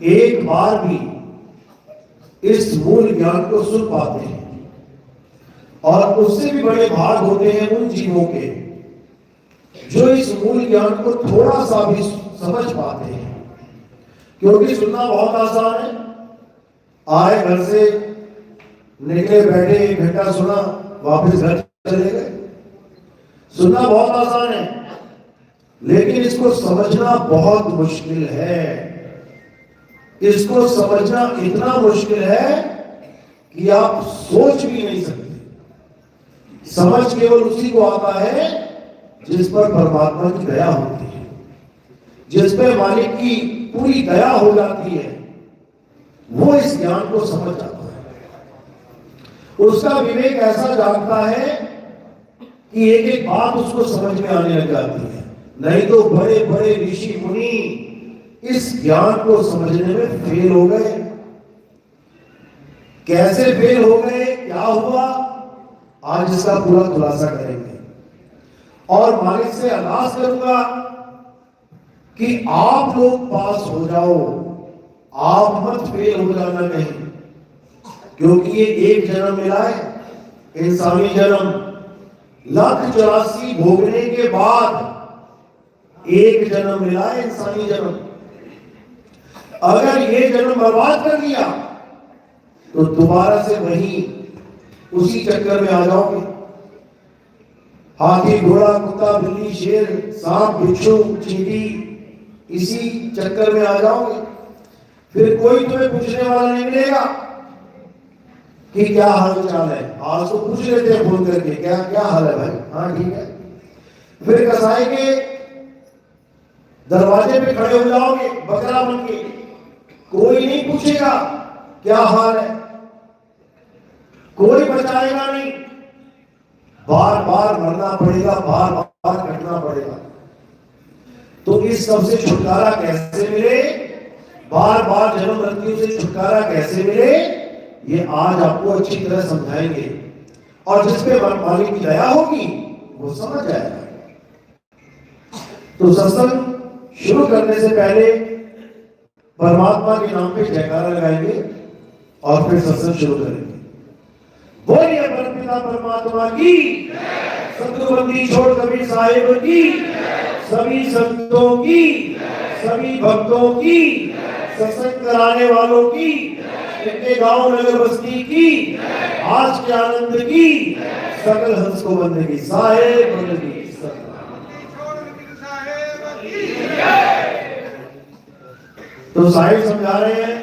एक बार भी इस मूल ज्ञान को सुन पाते हैं। और उससे भी बड़े भाग होते हैं उन जीवों के जो इस मूल ज्ञान को थोड़ा सा भी समझ पाते हैं। क्योंकि सुनना बहुत आसान है, आए घर से निकले, बैठे, 1 घंटा सुना, वापस घर चले गए। सुनना बहुत आसान है, लेकिन इसको समझना बहुत मुश्किल है। इसको समझना इतना मुश्किल है कि आप सोच भी नहीं सकते। समझ केवल उसी को आता है जिस पर परमात्मा की दया होती है, जिस पे मालिक की पूरी दया हो जाती है, वो इस ज्ञान को समझ जाता है। उसका विवेक ऐसा जागता है कि एक एक बात उसको समझ में आने लग जाती है। नहीं तो बड़े बड़े ऋषि मुनि इस ज्ञान को समझने में फेल हो गए। कैसे फेल हो गए, क्या हुआ, आज इसका पूरा खुलासा करेंगे। और मालिक से अरदास करूंगा कि आप लोग पास हो जाओ, आप मत फेल हो जाना कहीं। क्योंकि ये एक जन्म मिला है, इंसानी जन्म, 1,84 भोगने के बाद एक जन्म मिला है, इंसानी जन्म। अगर ये जन्म बर्बाद कर दिया तो दोबारा से वही उसी चक्कर में आ जाओगे। हाथी, घोड़ा, कुत्ता, बिल्ली, शेर, सांप, बिच्छू, चींटी, इसी चक्कर में आ जाओगे। फिर कोई तुम्हें पूछने वाला नहीं मिलेगा कि क्या हाल चाल है। आज तो पूछ लेते हैं फोन करके, क्या क्या हाल है भाई, हाँ ठीक है। फिर कसाई के दरवाजे पे खड़े हो जाओगे बकरा बन के, कोई नहीं पूछेगा क्या हाल है, कोई बचाएगा नहीं। बार बार मरना पड़ेगा, बार बार कटना पड़ेगा। तो इस सब से छुटकारा कैसे मिले, बार बार जन्म मृत्यु से छुटकारा कैसे मिले, ये आज आपको अच्छी तरह समझाएंगे। और जिस पे मालिक की दया होगी वो समझ जाएगा। तो सत्संग शुरू करने से पहले परमात्मा के नाम पे जयकारा लगाएंगे और फिर सत्संग शुरू करेंगे। बोलिए परमपिता परमात्मा की, सतगुरुबंदी छोड़ कबीर साहिब की, सभी संतों की, सभी भक्तों की, सत्संग कराने वालों की, इनके गांव नगर बस्ती की, आज के आनंद की, सकल हंस को बंदगी साहेब बंदगी। तो साहिब समझा रहे हैं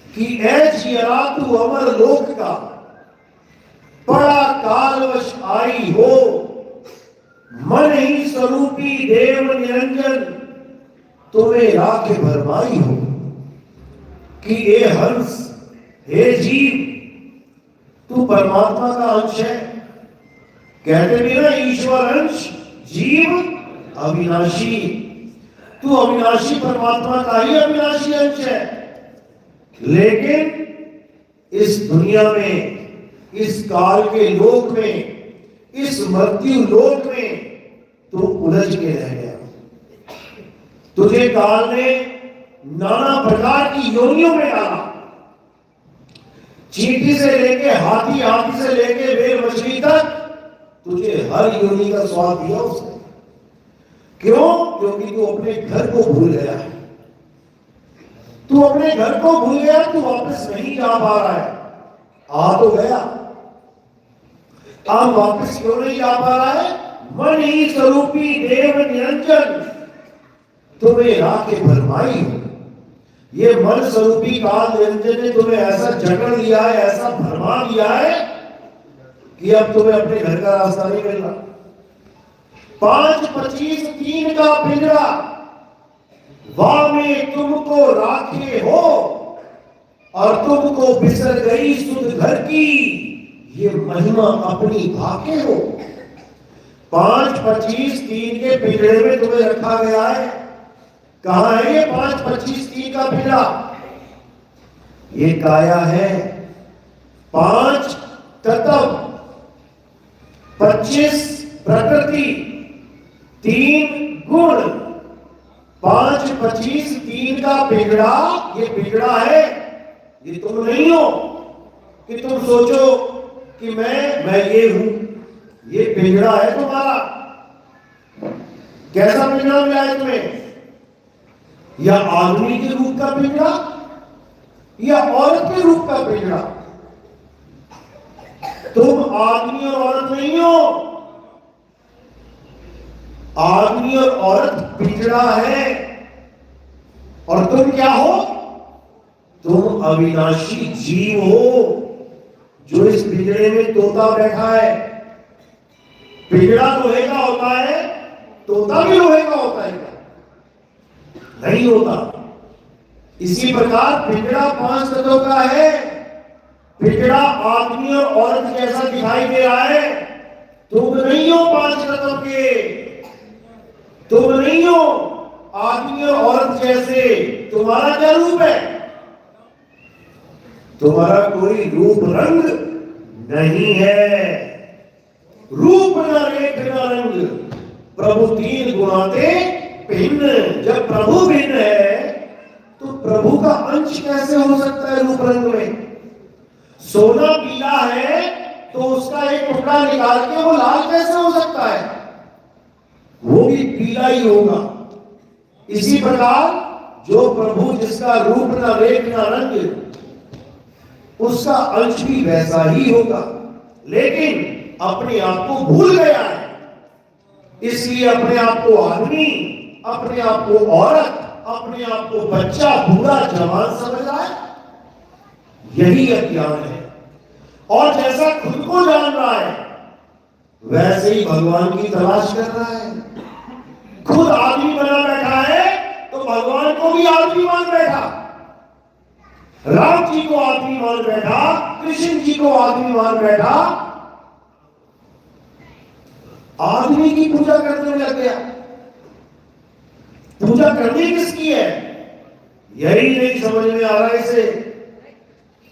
कि ऐ जियरा तू अमर लोक का, बड़ा कालवश आई हो, मन ही स्वरूपी देव निरंजन, तुम्हें राखे भरमाई हो। कि ए हंस, हे जीव, तू परमात्मा का अंश है। कहते भी ना, ईश्वर अंश, जीव अविनाशी। तू अविनाशी परमात्मा का ही अविनाशी अंश है। लेकिन इस दुनिया में, इस काल के लोक में, इस मृत्यु लोक में तू उलझ के रह गया। तुझे काल ने नाना प्रकार की योनियों में डाला। चींटी से लेके हाथी, हाथी से लेके वेल मछली तक, तुझे हर योनि का स्वाद दिया उसने। क्यों? क्योंकि तू अपने घर को भूल गया है। तू अपने घर को भूल गया, तू वापस नहीं जा पा रहा है। आ तो गया, अब वापस क्यों नहीं जा पा रहा है? मन ही स्वरूपी देव निरंजन, तुम्हें राखे भरमाई हो। ये मन स्वरूपी काल निरंजन ने तुम्हें ऐसा जकड़ लिया है, ऐसा भरमा दिया है कि अब तुम्हें अपने घर का रास्ता नहीं मिल रहा। 5, 25, 3 का पिंजरा, वाह में तुमको राखे हो और तुमको बिसर गई सुध घर की, ये महिमा अपनी भाके हो। 5, 25, 3 के पिंजरे में तुम्हें रखा गया है। कहां है ये 5, 25, 3 का पिंजरा? ये काया है। 5 तत्व, 25 प्रकृति, 3 गुण, 5, 25, 3 का पिंजड़ा, ये पिंजड़ा है, ये तुम नहीं हो कि तुम सोचो कि मैं ये हूं। ये पिंजड़ा है तुम्हारा। कैसा पिंजड़ा मिला है तुम्हें? या आदमी के रूप का पिंजड़ा या औरत के रूप का पिंजड़ा? तुम आदमी और औरत नहीं हो। आदमी और औरत पिंजड़ा है और तुम क्या हो? तुम अविनाशी जीव हो जो इस पिंजड़े में तोता बैठा है। पिंजड़ा लोहे का होता है, तोता भी लोहे का होता है क्या? नहीं होता। इसी प्रकार पिंजड़ा 5 तत्वों का है। पिंजड़ा आदमी और औरत जैसा दिखाई दे रहा है। तुम नहीं हो 5 तत्वों के, तुम नहीं हो आदमी और औरत जैसे। तुम्हारा क्या रूप है? तुम्हारा कोई रूप रंग नहीं है। रूप न रेख न रंग प्रभु 3 गुणाते भिन्न। जब प्रभु भिन्न है तो प्रभु का अंश कैसे हो सकता है रूप रंग में? सोना पीला है तो उसका एक टुकड़ा निकाल के वो लाल कैसे हो सकता है? वो भी पीला ही होगा। इसी प्रकार जो प्रभु जिसका रूप न रेख न रंग, उसका अंश भी वैसा ही होगा, लेकिन अपने आप को भूल गया है। इसलिए अपने आप को आदमी, अपने आप को औरत, अपने आप को बच्चा, बूढ़ा, जवान समझ रहा है। यही अज्ञान है। और जैसा खुद को जान रहा है वैसे ही भगवान की तलाश कर रहा है। खुद आदमी बना बैठा है तो भगवान को भी आदमी मान बैठा। राम जी को आदमी मान बैठा, कृष्ण जी को आदमी मान बैठा। आदमी की पूजा करने लग गया। पूजा करनी किसकी है यही नहीं समझ में आ रहा है इसे।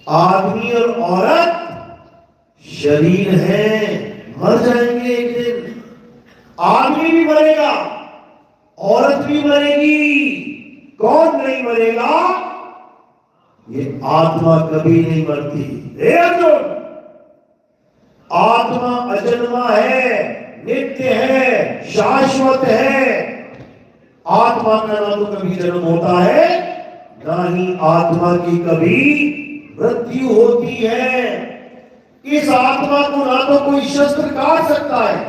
आदमी और औरत शरीर है, मर जाएंगे एक दिन। आदमी भी मरेगा, औरत भी मरेगी। कौन नहीं मरेगा? ये आत्मा कभी नहीं मरती। हे अर्जुन, आत्मा अजन्मा है, नित्य है, शाश्वत है। आत्मा का ना तो कभी जन्म होता है, ना ही आत्मा की कभी मृत्यु होती है। इस आत्मा को ना तो कोई शस्त्र काट सकता है,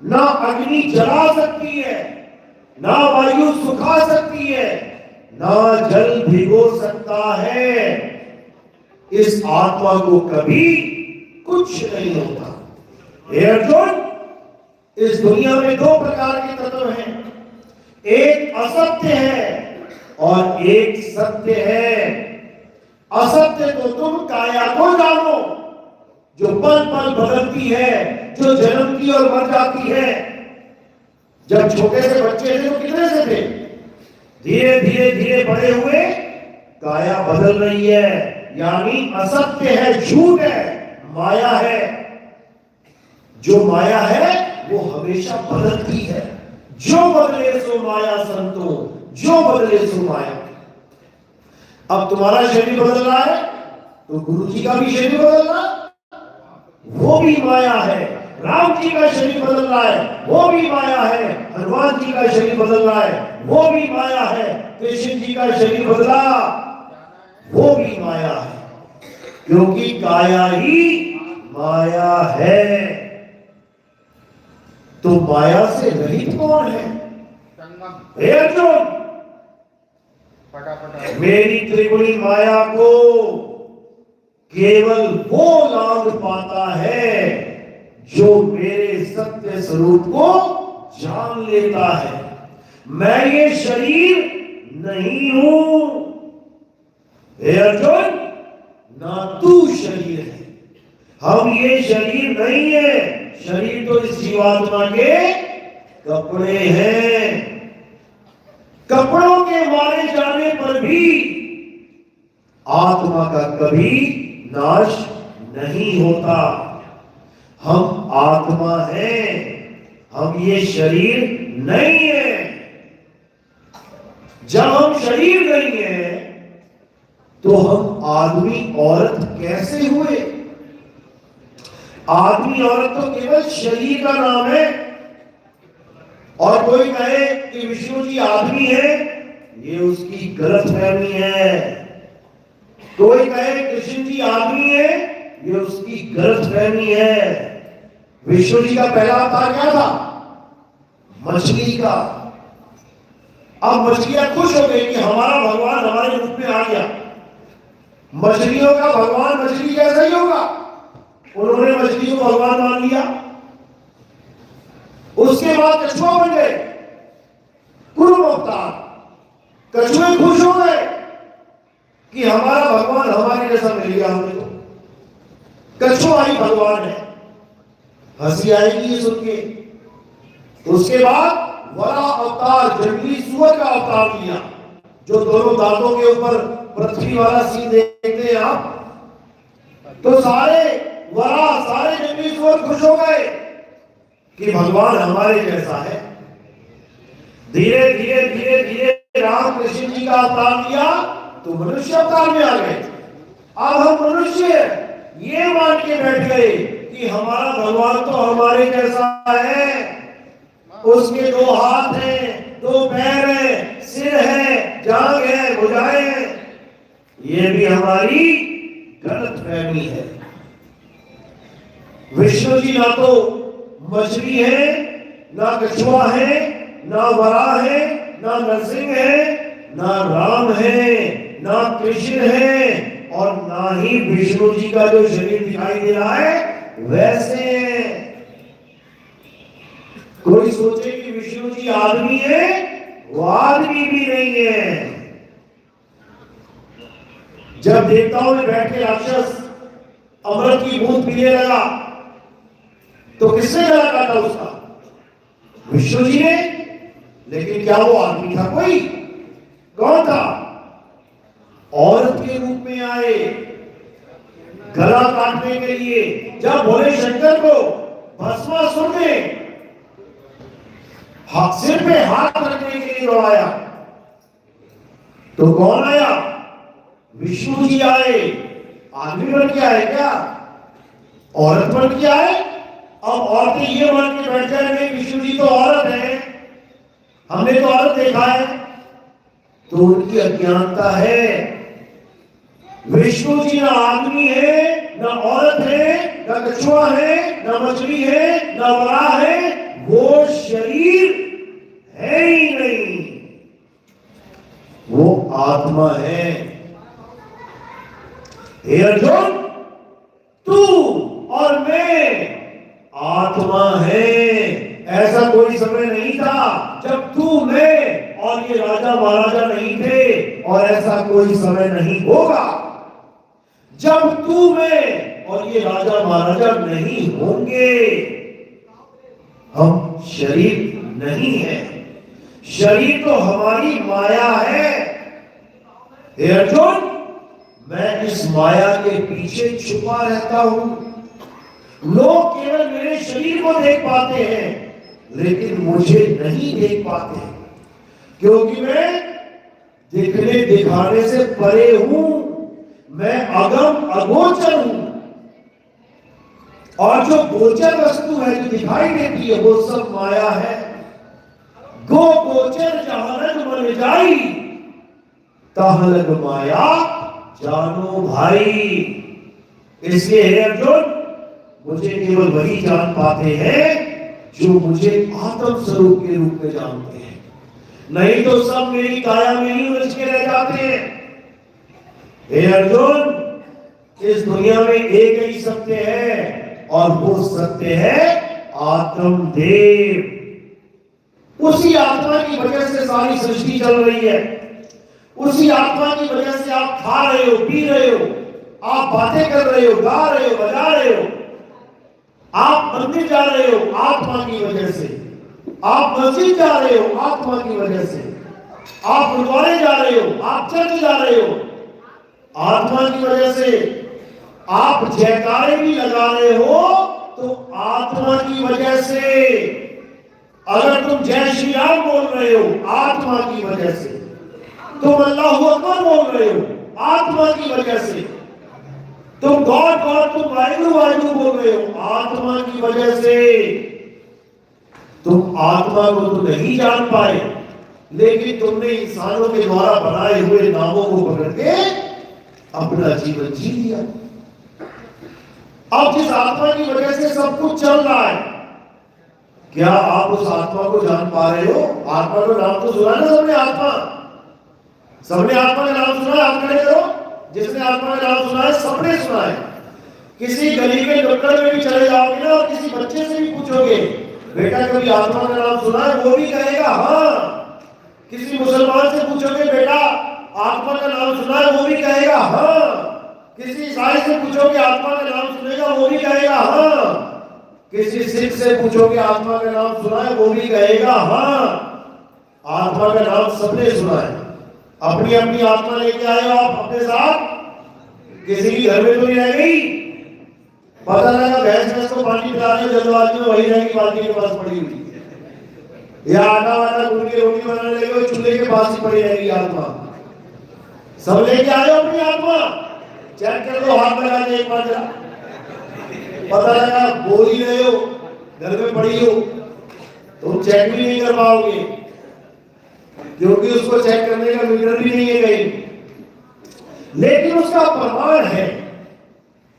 ना अग्नि जला सकती है, ना वायु सुखा सकती है, ना जल भिगो सकता है। इस आत्मा को कभी कुछ नहीं होता। हे अर्जुन, इस दुनिया में 2 प्रकार के तत्व हैं। एक असत्य है और एक सत्य है। असत्य तो तुम काया को जानो, जो पल पल बदलती है, जो जन्मती और मर जाती है। जब छोटे से बच्चे थे तो कितने से थे? धीरे धीरे धीरे बड़े हुए काया बदल रही है, यानी असत्य है, झूठ है, माया है। जो माया है वो हमेशा बदलती है। जो बदले सो माया संतो, जो बदले सो माया। अब तुम्हारा शरीर बदल रहा है तो गुरु जी का भी शरीर बदल रहा है, वो भी माया है। राम जी का शरीर बदल रहा है, वो भी माया है। हनुमान जी का शरीर बदल रहा है, वो भी माया है। कृष्ण जी का शरीर बदला, वो भी माया है, क्योंकि काया ही माया है। तो माया से रहित कौन है? हे अर्जुन, मेरी त्रिगुणी माया को केवल वो लाभ पाता है जो मेरे सत्य स्वरूप को जान लेता है। मैं ये शरीर नहीं हूं। हे अर्जुन, ना तू शरीर है, हम ये शरीर नहीं है। शरीर तो इस जीवात्मा के कपड़े हैं। कपड़ों के मारे जाने पर भी आत्मा का कभी नाश नहीं होता। हम आत्मा हैं, हम ये शरीर नहीं है। जब हम शरीर नहीं है तो हम आदमी औरत कैसे हुए? आदमी औरत तो केवल शरीर का नाम है। और कोई कहे कि विष्णु जी आदमी है, ये उसकी गलतफहमी है। कोई कहे कृष्ण जी आदमी है, ये उसकी गलतफहमी है। विष्णु जी का पहला अवतार क्या था? मछली का। अब मछलियां खुश हो गई कि हमारा भगवान हमारे रूप में आ गया। मछलियों का भगवान मछली कैसा ही होगा? उन्होंने मछली को भगवान मान लिया। उसके बाद कछुआ बन गए, कुरुम अवतार। कछुए खुश हो गए कि हमारा भगवान हमारे जैसा मिल गया हमें, तो कछुआ ही भगवान है। हंसी आएगी ये सुन के। उसके बाद वरा अवतार, जंगली सुअर का अवतार लिया, जो दोनों दांतों के ऊपर पृथ्वी वाला सीन देखते हैं आप। तो सारे जंगली सुअर खुश हो गए कि भगवान हमारे जैसा है। धीरे धीरे धीरे धीरे राम कृष्ण जी का अवतार लिया तो मनुष्य अवतार में आ गए। अब हम मनुष्य ये मान के बैठ गए कि हमारा भगवान तो हमारे जैसा है। उसके 2 हाथ हैं, 2 पैर हैं, सिर है, जांघ है, भुजाएं हैं। ये भी हमारी गलतफहमी है। विष्णु जी ना तो मछली है, ना कछुआ है, ना वराह है, ना नरसिंह है, ना राम है, ना कृष्ण है, और ना ही विष्णु जी का जो शरीर दिखाई दे रहा है वैसे। कोई सोचे कि विष्णु जी आदमी है, वो आदमी भी नहीं है। जब देवताओं में बैठ के राक्षस अमृत की बूंद पीने लगा तो किसने गला काटा उसका? विष्णु जी ने। लेकिन क्या वो आदमी था? कोई कौन था? औरत के रूप में आए गला काटने के लिए। जब भोले शंकर को भस्मासुर ने सिर पे हाथ रखने के लिए दौड़ाया तो कौन आया? विष्णु जी आए। आदमी बन के आए क्या? औरत बन के आए। अब औरतें ये मान के बैठ जाएंगे विष्णु जी तो औरत है, हमने तो औरत देखा है, तो उनकी अज्ञानता है। विष्णु जी ना आदमी है, ना औरत है, ना कछुआ है, ना मछली है, ना वराह है। वो शरीर है ही नहीं, वो आत्मा है। हे अर्जुन, तू और मैं आत्मा है। ऐसा कोई समय नहीं था जब तू, मैं और ये राजा महाराजा नहीं थे, और ऐसा कोई समय नहीं होगा जब तू, मैं और ये राजा महाराजा नहीं होंगे। हम शरीर नहीं है, शरीर तो हमारी माया है। हे अर्जुन, मैं इस माया के पीछे छुपा रहता हूं। लोग केवल मेरे शरीर को देख पाते हैं लेकिन मुझे नहीं देख पाते, क्योंकि मैं दिखने दिखाने से परे हूं। मैं अगम अगोचर हूं, और जो गोचर वस्तु है जो दिखाई देती है वो सब माया है। गो गोचर जहां लग मन जाई, तहां लग माया जानो भाई। इसलिए हे अर्जुन, मुझे केवल वही जान पाते हैं जो मुझे आत्म स्वरूप के रूप में जानते हैं, नहीं तो सब मेरी काया में ही उलझ के रह जाते हैं। हे अर्जुन, इस दुनिया में एक ही सत्य है, और वो सत्य है आत्मदेव। उसी आत्मा की वजह से सारी सृष्टि चल रही है। उसी आत्मा की वजह से आप खा रहे हो, पी रहे हो, आप बातें कर रहे हो, गा रहे हो, बजा रहे हो, आप मंदिर जा रहे हो आत्मा की वजह से, आप मस्जिद जा रहे हो आत्मा की वजह से, आप गुरुद्वारे जा रहे हो, आप चर्च जा रहे हो आत्मा की वजह से, आप जयकारे भी लगा रहे हो तो आत्मा की वजह से, अगर तुम जय श्री राम बोल रहे हो आत्मा की वजह से, तुम अल्लाहू अकबर बोल रहे हो आत्मा की वजह से, तुम गॉड गॉड तुम वाहिगुरु वाहिगुरु बोल रहे हो आत्मा की वजह से। तुम आत्मा को तो नहीं जान पाए, लेकिन तुमने इंसानों के द्वारा बनाए हुए नामों को पकड़ के अपना जीवन जी लिया। अब जिस आत्मा की वजह से सब कुछ चल रहा है, क्या आप उस आत्मा को जान पा रहे हो? आत्मा का नाम तो सुना ना सबने, आत्मा, सबने आत्मा का नाम सुना है? आप खड़े करो, जिसने आत्मा का नाम सुना है सबने सुना है। किसी गली के नुक्कड़ में भी चले जाओगे ना और किसी बच्चे से भी पूछोगे बेटा कभी आत्मा का नाम सुना है, वो भी कहेगा हाँ। किसी मुसलमान से पूछोगे बेटा आत्मा का नाम सुना है, वो भी कहेगा हाँ। किसी ईसाई से पूछोगे आत्मा का नाम सुनेगा, वो भी कहेगा हाँ। किसी सिख से पूछोगे आत्मा का नाम सुना है, वो भी कहेगा हाँ। आत्मा का नाम सबने सुना है। अपनी अपनी आत्मा लेके आए हो आप अपने साथ, किसी की घर में तो नहीं रह गई। पता लगा भैंस को पानी पिलाने जल्दबाजी में वही रहेगी बाल्टी के पास पड़ी हुई, या आटा वाटा गूंद के रोटी बनाने लगे चूल्हे के पास ही पड़ी रहेगी आत्मा। सब लेके आए हो अपनी आत्मा, चेक कर दो, हाथ लगा के एक बार जरा। पता लगा बोल ही रहे हो, घर में पड़ी हो, तुम चेक भी नहीं कर पाओगे, क्योंकि उसको चेक करने का मीटर भी नहीं है कहीं। लेकिन उसका प्रमाण है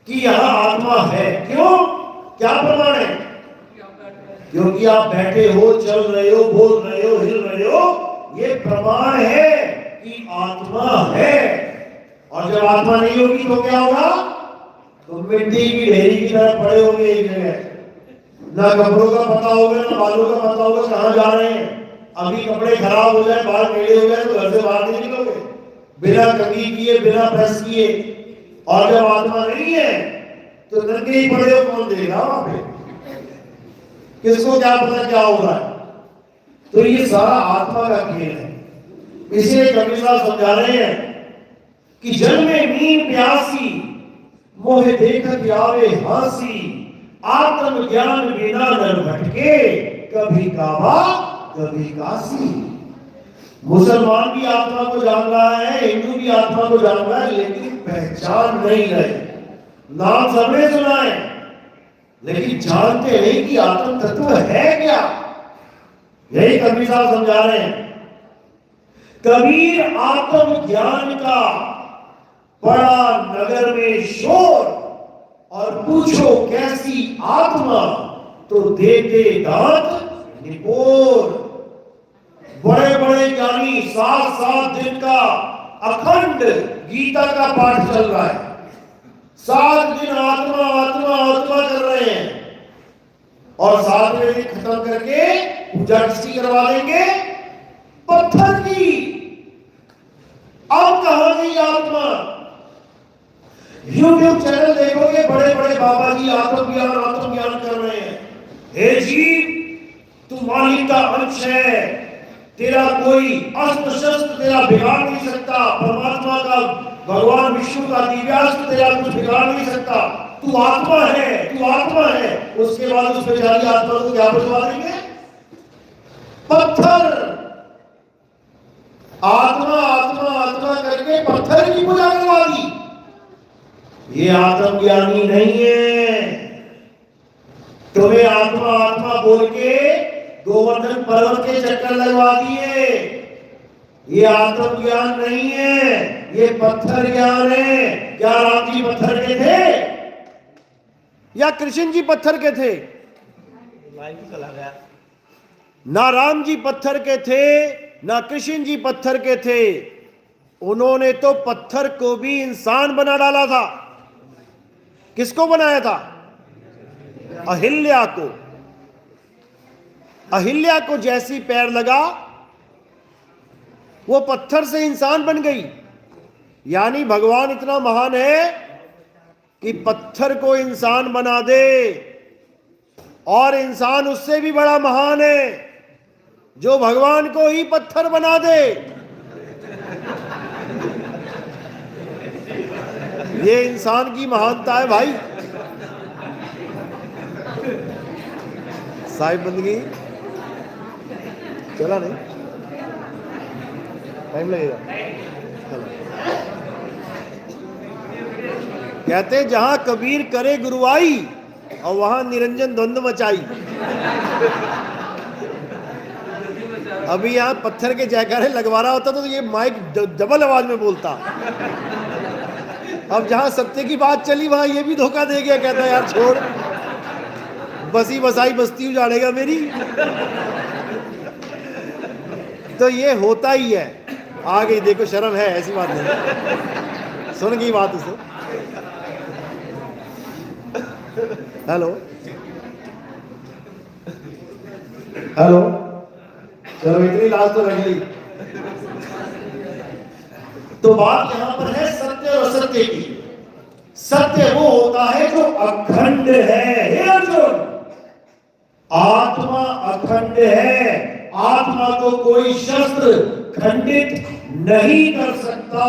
कि यहां आत्मा है। क्यों? क्या प्रमाण है? क्योंकि आप बैठे हो, चल रहे हो, बोल रहे हो, हिल रहे हो, ये प्रमाण है कि आत्मा है। और जब आत्मा नहीं होगी तो क्या होगा? तो मिट्टी की ढेरी की तरह पड़े होंगे एक जगह, ना कपड़ों का पता होगा ना बालों का पता होगा कहां जा रहे हैं। अभी कपड़े खराब हो जाए, बाल टेढ़े हो जाए तो घर से बाहर नहीं निकलोगे बिना कंघी किए, बिना प्रेस किए। और जब आत्मा नहीं है तो नंगे ही पड़े हो, कौन देगा वहां पे? किसको क्या पता क्या हो रहा है? तो ये सारा आत्मा का खेल है। इसलिए कबीर साहब समझा रहे हैं कि जल में नींद प्यासी मोहे देखत आवे हासी, आत्म ज्ञान बिना नर भटके, कभी काबा कभी काशी। मुसलमान भी आत्मा को जान रहा है, हिंदू भी आत्मा को जान रहा है, लेकिन पहचान नहीं रहे। नाम सबने सुना है, लेकिन जानते नहीं कि आत्म तत्व है क्या। यही कबीर साहब समझा रहे हैं। कबीर आत्म ज्ञान का बड़ा नगर में शोर, और पूछो कैसी आत्मा तो देते दांत निपोर। बड़े बड़े ज्ञानी 7-7 दिन का अखंड गीता का पाठ चल रहा है, 7 दिन आत्मा आत्मा आत्मा कर रहे हैं, और 7वें दिन खत्म करके पूजा किसकी करवा देंगे? पत्थर की। अब कहां गई आत्मा? यूट्यूब चैनल देखोगे, बड़े बड़े बाबा जी आत्मज्ञान कर रहे हैं। हे जीव, तू मालिक का अंश है, तेरा कोई अस्त्र शस्त्र तेरा बिगाड़ नहीं सकता। परमात्मा का, भगवान विष्णु का दिव्यास्त्र तेरा कुछ बिगाड़ नहीं सकता। तू आत्मा है, तू आत्मा है। उसके बाद उस बेचारी आत्मा को क्या बुझवा देंगे? पत्थर। आत्मा आत्मा आत्मा करके पत्थर की पूजा करवा दी। ये आत्मज्ञानी नहीं है। तुम्हें आत्मा आत्मा बोल के गोवर्धन पर्वत के चक्कर लगवा दिए। ये आत्मज्ञान नहीं है, ये पत्थर ज्ञान है। क्या राम जी पत्थर के थे या कृष्ण जी पत्थर के थे? चला गया। ना राम जी पत्थर के थे ना कृष्ण जी पत्थर के थे। उन्होंने तो पत्थर को भी इंसान बना डाला था। किसको बनाया था? अहिल्या को। अहिल्या को जैसी पैर लगा वो पत्थर से इंसान बन गई। यानी भगवान इतना महान है कि पत्थर को इंसान बना दे, और इंसान उससे भी बड़ा महान है जो भगवान को ही पत्थर बना दे। ये इंसान की महानता है भाई। साहिब बंदगी चला नहीं, टाइम लगेगा। कहते जहां कबीर करे गुरुआई और वहां निरंजन द्वंद्व मचाई। अभी यहाँ पत्थर के जयकारे लगवा रहा होता तो ये माइक डबल आवाज में बोलता। अब जहां सत्य की बात चली वहां ये भी धोखा दे गया, कहता यार छोड़, बसी बसाई बस्ती उजाड़ेगा मेरी। तो ये होता ही है। आ गई देखो, शर्म है, ऐसी बात नहीं, सुन गई बात उसे। हेलो हेलो, चलो इतनी लाज तो रख ली। तो बात यहां पर है सत्य और असत्य की। सत्य वो होता है जो अखंड है। हे अर्जुन, आत्मा अखंड है, आत्मा को कोई शस्त्र खंडित नहीं कर सकता।